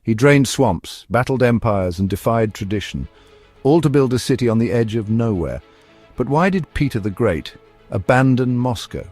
He drained swamps, battled empires, and defied tradition, all to build a city on the edge of nowhere. But why did Peter the Great abandon Moscow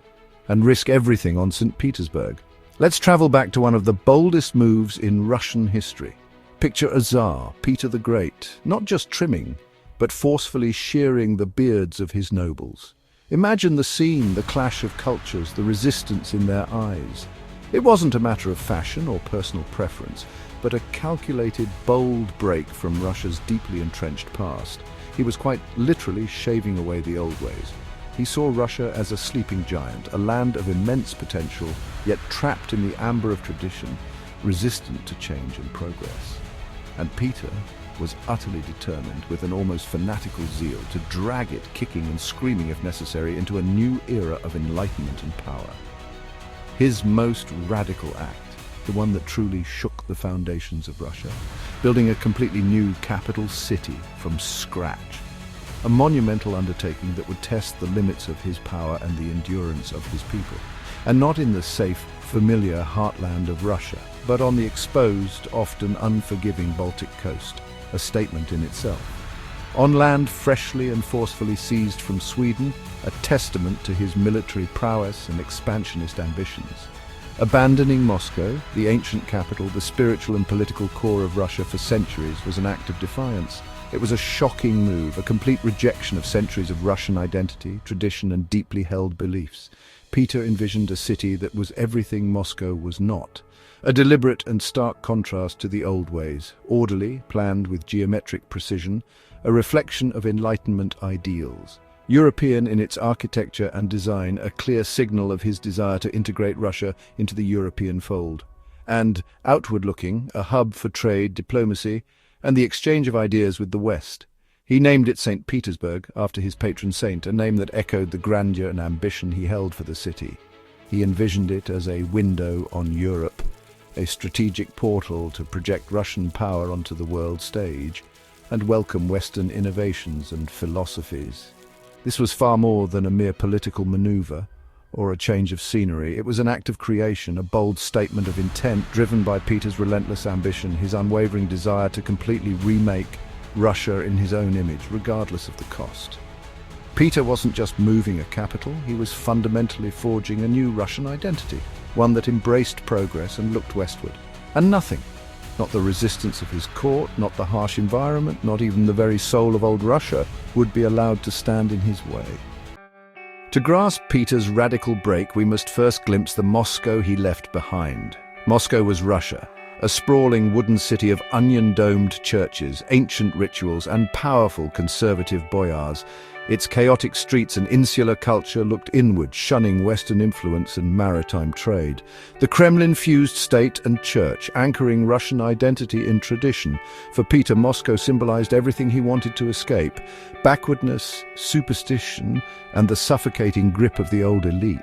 and risk everything on St. Petersburg? Let's travel back to one of the boldest moves in Russian history. Picture a Tsar, Peter the Great, not just trimming, but forcefully shearing the beards of his nobles. Imagine the scene, the clash of cultures, the resistance in their eyes. It wasn't a matter of fashion or personal preference, but a calculated, bold break from Russia's deeply entrenched past. He was quite literally shaving away the old ways. He saw Russia as a sleeping giant, a land of immense potential, yet trapped in the amber of tradition, resistant to change and progress. And Peter was utterly determined, with an almost fanatical zeal, to drag it, kicking and screaming if necessary, into a new era of enlightenment and power. His most radical act, the one that truly shook the foundations of Russia, building a completely new capital city from scratch. A monumental undertaking that would test the limits of his power and the endurance of his people. And not in the safe, familiar heartland of Russia, but on the exposed, often unforgiving Baltic coast, a statement in itself. On land freshly and forcefully seized from Sweden, a testament to his military prowess and expansionist ambitions. Abandoning Moscow, the ancient capital, the spiritual and political core of Russia for centuries, was an act of defiance. It was a shocking move, a complete rejection of centuries of Russian identity, tradition, and deeply held beliefs. Peter envisioned a city that was everything Moscow was not. A deliberate and stark contrast to the old ways, orderly, planned with geometric precision, a reflection of Enlightenment ideals. European in its architecture and design, a clear signal of his desire to integrate Russia into the European fold. And, outward-looking, a hub for trade, diplomacy, and the exchange of ideas with the West. He named it St. Petersburg, after his patron saint, a name that echoed the grandeur and ambition he held for the city. He envisioned it as a window on Europe, a strategic portal to project Russian power onto the world stage and welcome Western innovations and philosophies. This was far more than a mere political maneuver or a change of scenery. It was an act of creation, a bold statement of intent driven by Peter's relentless ambition, his unwavering desire to completely remake Russia in his own image, regardless of the cost. Peter wasn't just moving a capital, he was fundamentally forging a new Russian identity, one that embraced progress and looked westward. And nothing, not the resistance of his court, not the harsh environment, not even the very soul of old Russia, would be allowed to stand in his way. To grasp Peter's radical break, we must first glimpse the Moscow he left behind. Moscow was Russia, a sprawling wooden city of onion-domed churches, ancient rituals, and powerful conservative boyars. Its chaotic streets and insular culture looked inward, shunning Western influence and maritime trade. The Kremlin fused state and church, anchoring Russian identity in tradition. For Peter, Moscow symbolized everything he wanted to escape: backwardness, superstition, and the suffocating grip of the old elite.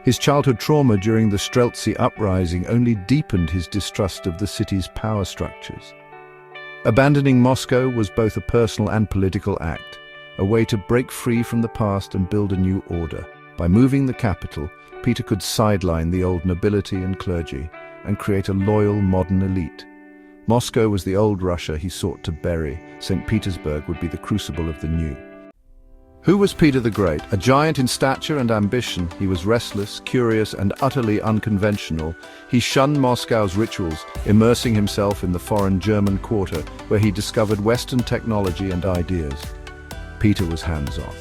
His childhood trauma during the Streltsy uprising only deepened his distrust of the city's power structures. Abandoning Moscow was both a personal and political act, a way to break free from the past and build a new order. By moving the capital, Peter could sideline the old nobility and clergy and create a loyal modern elite. Moscow was the old Russia he sought to bury. St. Petersburg would be the crucible of the new. Who was Peter the Great? A giant in stature and ambition, he was restless, curious, and utterly unconventional. He shunned Moscow's rituals, immersing himself in the foreign German quarter, where he discovered Western technology and ideas. Peter was hands-on,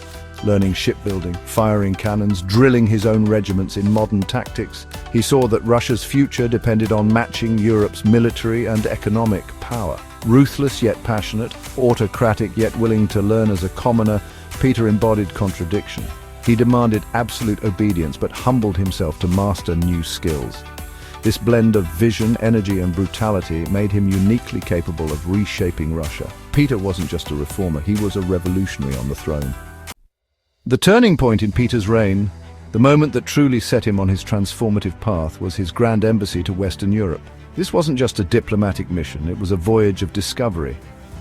learning shipbuilding, firing cannons, drilling his own regiments in modern tactics. He saw that Russia's future depended on matching Europe's military and economic power. Ruthless yet passionate, autocratic yet willing to learn as a commoner, Peter embodied contradiction. He demanded absolute obedience but humbled himself to master new skills. This blend of vision, energy, and brutality made him uniquely capable of reshaping Russia. Peter wasn't just a reformer, he was a revolutionary on the throne. The turning point in Peter's reign, the moment that truly set him on his transformative path, was his grand embassy to Western Europe. This wasn't just a diplomatic mission, it was a voyage of discovery.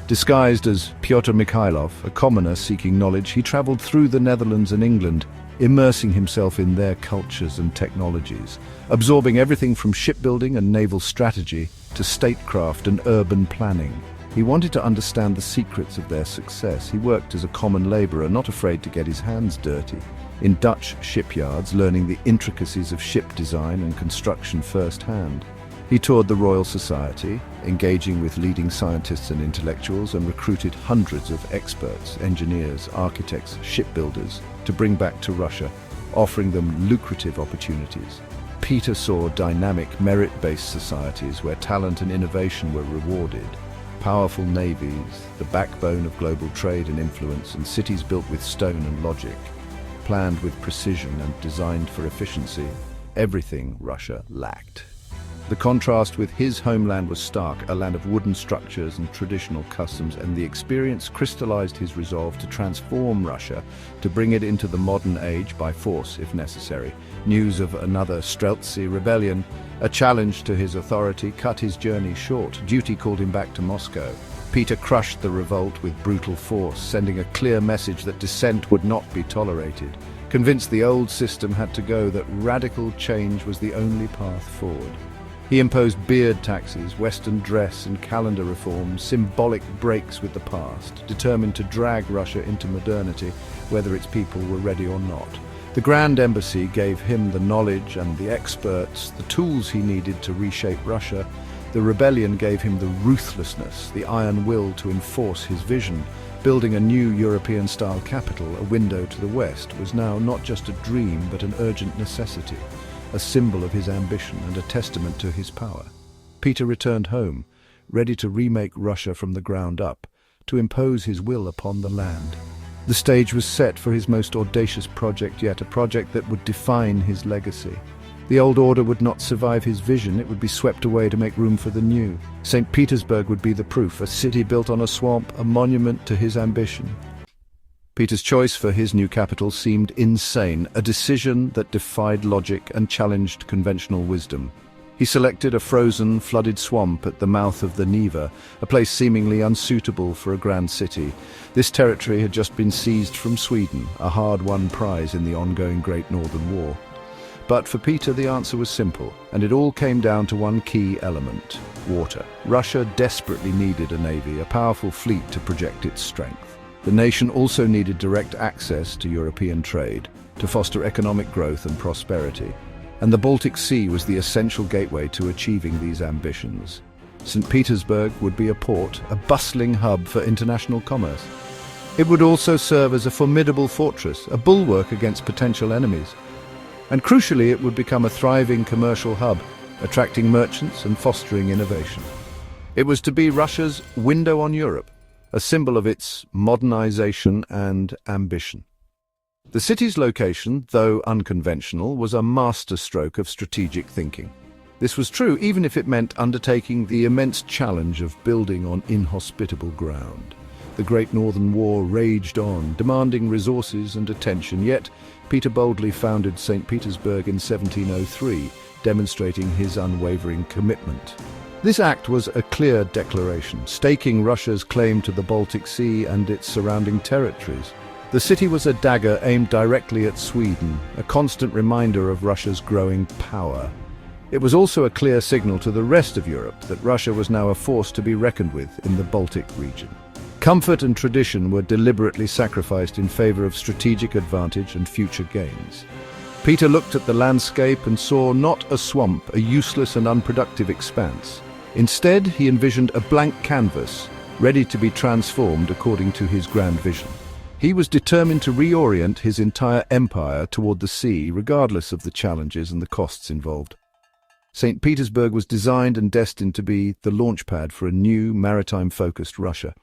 Disguised as Pyotr Mikhailov, a commoner seeking knowledge, he traveled through the Netherlands and England, immersing himself in their cultures and technologies. Absorbing everything from shipbuilding and naval strategy to statecraft and urban planning. He wanted to understand the secrets of their success. He worked as a common laborer, not afraid to get his hands dirty. In Dutch shipyards, learning the intricacies of ship design and construction firsthand. He toured the Royal Society, engaging with leading scientists and intellectuals, and recruited hundreds of experts, engineers, architects, shipbuilders, to bring back to Russia, offering them lucrative opportunities. Peter saw dynamic, merit-based societies where talent and innovation were rewarded. Powerful navies, the backbone of global trade and influence, and cities built with stone and logic, planned with precision and designed for efficiency, everything Russia lacked. The contrast with his homeland was stark, a land of wooden structures and traditional customs, and the experience crystallized his resolve to transform Russia, to bring it into the modern age by force if necessary. News of another Streltsy rebellion, a challenge to his authority, cut his journey short. Duty called him back to Moscow. Peter crushed the revolt with brutal force, sending a clear message that dissent would not be tolerated. Convinced the old system had to go, that radical change was the only path forward. He imposed beard taxes, Western dress and calendar reforms, symbolic breaks with the past, determined to drag Russia into modernity, whether its people were ready or not. The Grand Embassy gave him the knowledge and the experts, the tools he needed to reshape Russia. The rebellion gave him the ruthlessness, the iron will to enforce his vision. Building a new European-style capital, a window to the West, was now not just a dream but an urgent necessity, a symbol of his ambition and a testament to his power. Peter returned home, ready to remake Russia from the ground up, to impose his will upon the land. The stage was set for his most audacious project yet, a project that would define his legacy. The old order would not survive his vision, it would be swept away to make room for the new. St. Petersburg would be the proof, a city built on a swamp, a monument to his ambition. Peter's choice for his new capital seemed insane, a decision that defied logic and challenged conventional wisdom. He selected a frozen, flooded swamp at the mouth of the Neva, a place seemingly unsuitable for a grand city. This territory had just been seized from Sweden, a hard-won prize in the ongoing Great Northern War. But for Peter, the answer was simple, and it all came down to one key element: water. Russia desperately needed a navy, a powerful fleet to project its strength. The nation also needed direct access to European trade, to foster economic growth and prosperity. And the Baltic Sea was the essential gateway to achieving these ambitions. St. Petersburg would be a port, a bustling hub for international commerce. It would also serve as a formidable fortress, a bulwark against potential enemies. And crucially, it would become a thriving commercial hub, attracting merchants and fostering innovation. It was to be Russia's window on Europe, a symbol of its modernization and ambition. The city's location, though unconventional, was a masterstroke of strategic thinking. This was true even if it meant undertaking the immense challenge of building on inhospitable ground. The Great Northern War raged on, demanding resources and attention, yet Peter boldly founded St. Petersburg in 1703, demonstrating his unwavering commitment. This act was a clear declaration, staking Russia's claim to the Baltic Sea and its surrounding territories. The city was a dagger aimed directly at Sweden, a constant reminder of Russia's growing power. It was also a clear signal to the rest of Europe that Russia was now a force to be reckoned with in the Baltic region. Comfort and tradition were deliberately sacrificed in favor of strategic advantage and future gains. Peter looked at the landscape and saw not a swamp, a useless and unproductive expanse. Instead, he envisioned a blank canvas, ready to be transformed according to his grand vision. He was determined to reorient his entire empire toward the sea, regardless of the challenges and the costs involved. St. Petersburg was designed and destined to be the launchpad for a new, maritime-focused Russia.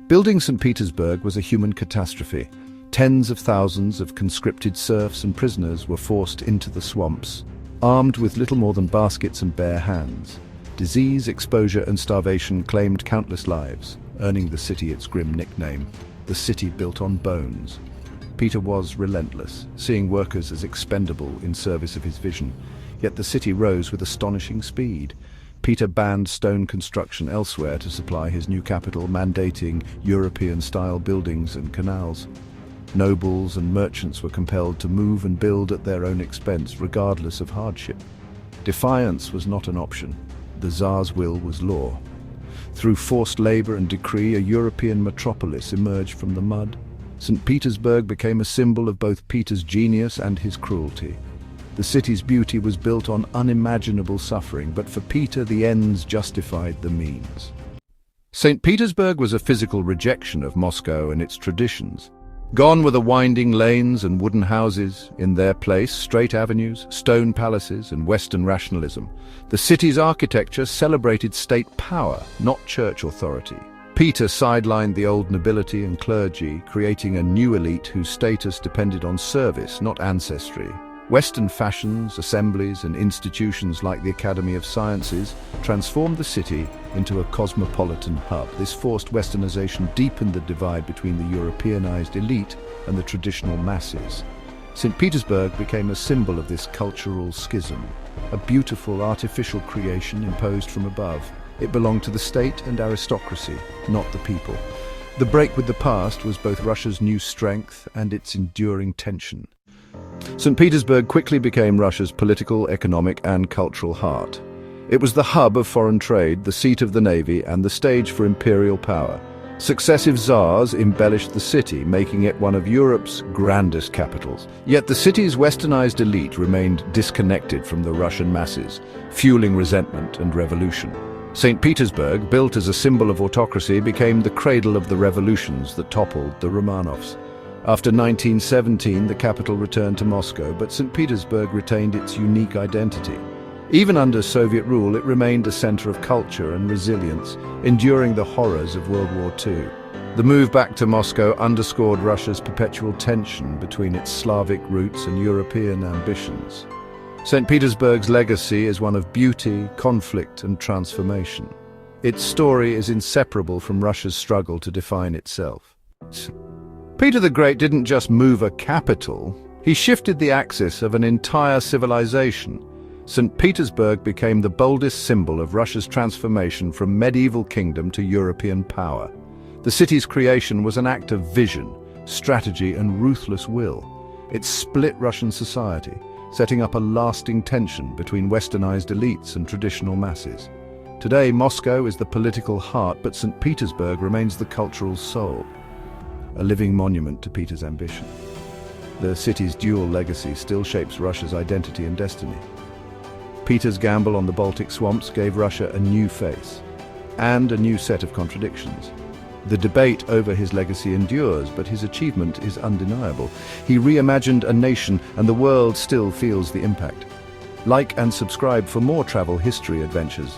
Building St. Petersburg was a human catastrophe. Tens of thousands of conscripted serfs and prisoners were forced into the swamps, armed with little more than baskets and bare hands. Disease, exposure, and starvation claimed countless lives, earning the city its grim nickname, the city built on bones. Peter was relentless, seeing workers as expendable in service of his vision. Yet the city rose with astonishing speed. Peter banned stone construction elsewhere to supply his new capital, mandating European-style buildings and canals. Nobles and merchants were compelled to move and build at their own expense, regardless of hardship. Defiance was not an option. the Tsar's will was law. Through forced labor and decree, a European metropolis emerged from the mud. St. Petersburg became a symbol of both Peter's genius and his cruelty. The city's beauty was built on unimaginable suffering, but for Peter the ends justified the means. St. Petersburg was a physical rejection of Moscow and its traditions. Gone were the winding lanes and wooden houses. In their place, straight avenues, stone palaces, and Western rationalism. The city's architecture celebrated state power, not church authority. Peter sidelined the old nobility and clergy, creating a new elite whose status depended on service, not ancestry. Western fashions, assemblies, and institutions like the Academy of Sciences transformed the city into a cosmopolitan hub. This forced westernization deepened the divide between the Europeanized elite and the traditional masses. St. Petersburg became a symbol of this cultural schism, a beautiful artificial creation imposed from above. It belonged to the state and aristocracy, not the people. The break with the past was both Russia's new strength and its enduring tension. St. Petersburg quickly became Russia's political, economic, and cultural heart. It was the hub of foreign trade, the seat of the navy, and the stage for imperial power. Successive Tsars embellished the city, making it one of Europe's grandest capitals. Yet the city's westernized elite remained disconnected from the Russian masses, fueling resentment and revolution. St. Petersburg, built as a symbol of autocracy, became the cradle of the revolutions that toppled the Romanovs. After 1917, the capital returned to Moscow, but St. Petersburg retained its unique identity. Even under Soviet rule, it remained a center of culture and resilience, enduring the horrors of World War II. The move back to Moscow underscored Russia's perpetual tension between its Slavic roots and European ambitions. St. Petersburg's legacy is one of beauty, conflict, and transformation. Its story is inseparable from Russia's struggle to define itself. Peter the Great didn't just move a capital, he shifted the axis of an entire civilization. St. Petersburg became the boldest symbol of Russia's transformation from medieval kingdom to European power. The city's creation was an act of vision, strategy, and ruthless will. It split Russian society, setting up a lasting tension between westernized elites and traditional masses. Today, Moscow is the political heart, but St. Petersburg remains the cultural soul, a living monument to Peter's ambition. The city's dual legacy still shapes Russia's identity and destiny. Peter's gamble on the Baltic swamps gave Russia a new face and a new set of contradictions. The debate over his legacy endures, but his achievement is undeniable. He reimagined a nation, and the world still feels the impact. Like and subscribe for more travel history adventures.